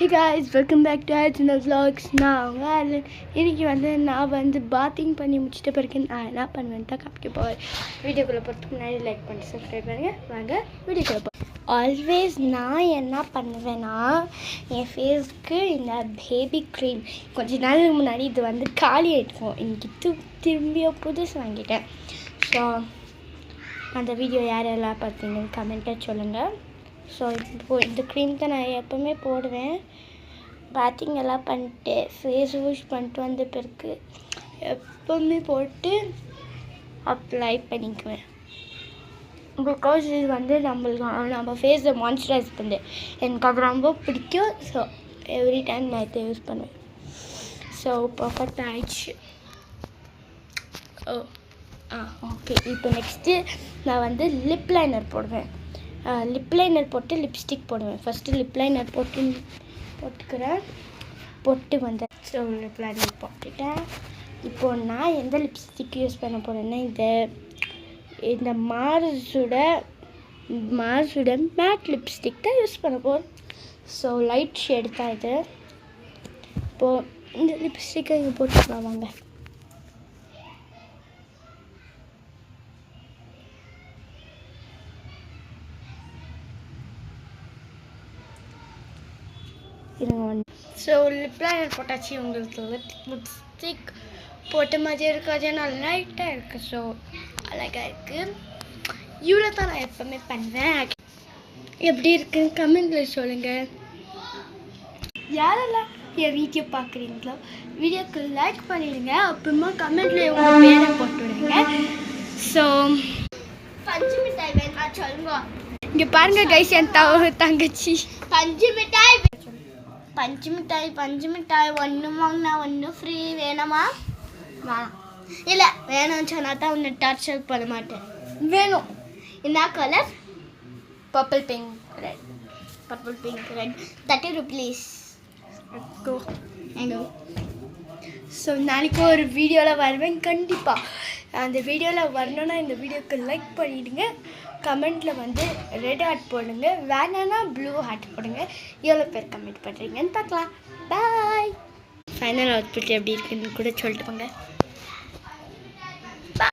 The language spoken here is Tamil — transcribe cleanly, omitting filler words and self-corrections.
Hey guys, welcome back to our channel vlogs. இன்னைக்கு நான் பாத்திங் பண்ணி முடிச்சிட்ட பிறகு நான் என்ன பண்ணுவேன் தான் காமிக்க போகிறேன். வீடியோக்குள்ளே போகிறதுக்கு முன்னாடி லைக் பண்ணி சப்ஸ்கிரைப் பண்ணுங்கள். வாங்க வீடியோக்குள்ளே போகிறேன். ஆல்வேஸ் நான் என்ன பண்ணுவேன்னா என் ஃபேஸ்க்கு இந்த பேபி க்ரீம் கொஞ்ச நாளுக்கு முன்னாடி இது காலி ஆகிட்டுக்கும். இன்னைக்கு திரும்பியோ புதுசு வாங்கிட்டேன். ஸோ அந்த வீடியோ யாரெல்லாம் பார்த்தீங்கன்னு கமெண்ட்டில் சொல்லுங்கள். ஸோ இப்போது இந்த க்ரீம் தான் நான் எப்போவுமே போடுவேன். பேத்திங் எல்லாம் பண்ணிட்டு ஃபேஸ் வாஷ் பண்ணிட்டு வந்த பிறகு எப்போவுமே போட்டு அப்ளை பண்ணிக்குவேன். பிகாஸ் இது நம்மளுக்கு நம்ம ஃபேஸை மாய்ஸ்சரைஸ் பண்ணுது. எனக்கு அது ரொம்ப பிடிக்கும். ஸோ எவ்ரி டைம் நான் இதை யூஸ் பண்ணுவேன். ஸோ பர்ஃபெக்ட் ஆயிடுச்சு. ஓகே, இப்போ நெக்ஸ்ட்டு நான் லிப் லைனர் போடுவேன். லிப் லைனர் போட்டு லிப்ஸ்டிக் போடுவேன். ஃபஸ்ட்டு லிப் லைனர் போட்டுக்கிறேன். ஸோ லிப் லைனர் போட்டுட்டேன். இப்போது நான் எந்த லிப்ஸ்டிக் யூஸ் பண்ண போகிறேன்னா இந்த மார்ஸோட மேட் லிப்ஸ்டிக் தான் யூஸ் பண்ண போகிறேன். ஸோ லைட் ஷேடு தான் இது. இப்போது இந்த லிப்ஸ்டிக்கை இங்கே போட்டுக்கலாம் வாங்க. ஸோ லிப் லைனர் போட்டாச்சு. உங்களுக்கு லிப்ஸ்டிக் போட்ட மாதிரி இருக்காது, நல்லா லைட்டாக இருக்குது. ஸோ அழகாக இருக்குது. இவ்வளோ தான் நான் எப்போவுமே பண்ணுவேன். எப்படி இருக்குன்னு கமெண்ட்டில் சொல்லுங்கள். யாரெல்லாம் என் வீடியோ பார்க்குறீங்களோ வீடியோக்கு லைக் பண்ணிடுங்க. அப்புறமா கமெண்ட்டில் உங்கள் பேரை போட்டுவிடுங்க. ஸோ பஞ்சு மிட்டாய் வேணுமா சொல்லுங்க. இங்கே பாருங்கள் கைஸ், என் தங்கச்சி பஞ்சு மிட்டாய் ஒன்று வாங்கினா ஒன்று ஃப்ரீ வேணுமா? வேணாம். இல்லை வேணும்னு சொன்னால் தான் ஒன்று டார்ச்சர் பண்ண மாட்டேன். வேணும். என்ன colour? Purple pink red 30 rupees. So நாளைக்கு ஒரு வீடியோவில் வருவேன் கண்டிப்பாக. அந்த வீடியோவில் வரணுன்னா இந்த வீடியோக்கு லைக் பண்ணிவிடுங்க. கமெண்ட்டில் ரெட் ஹார்ட் போடுங்க, வேணான்னா ப்ளூ ஹார்ட் போடுங்க. எவ்வளோ பேர் கமெண்ட் பண்ணுறீங்கன்னு பார்க்கலாம். பாய். ஃபைனல் அவுட்புட் எப்படி இருக்குன்னு கூட சொல்லிட்டு போங்க.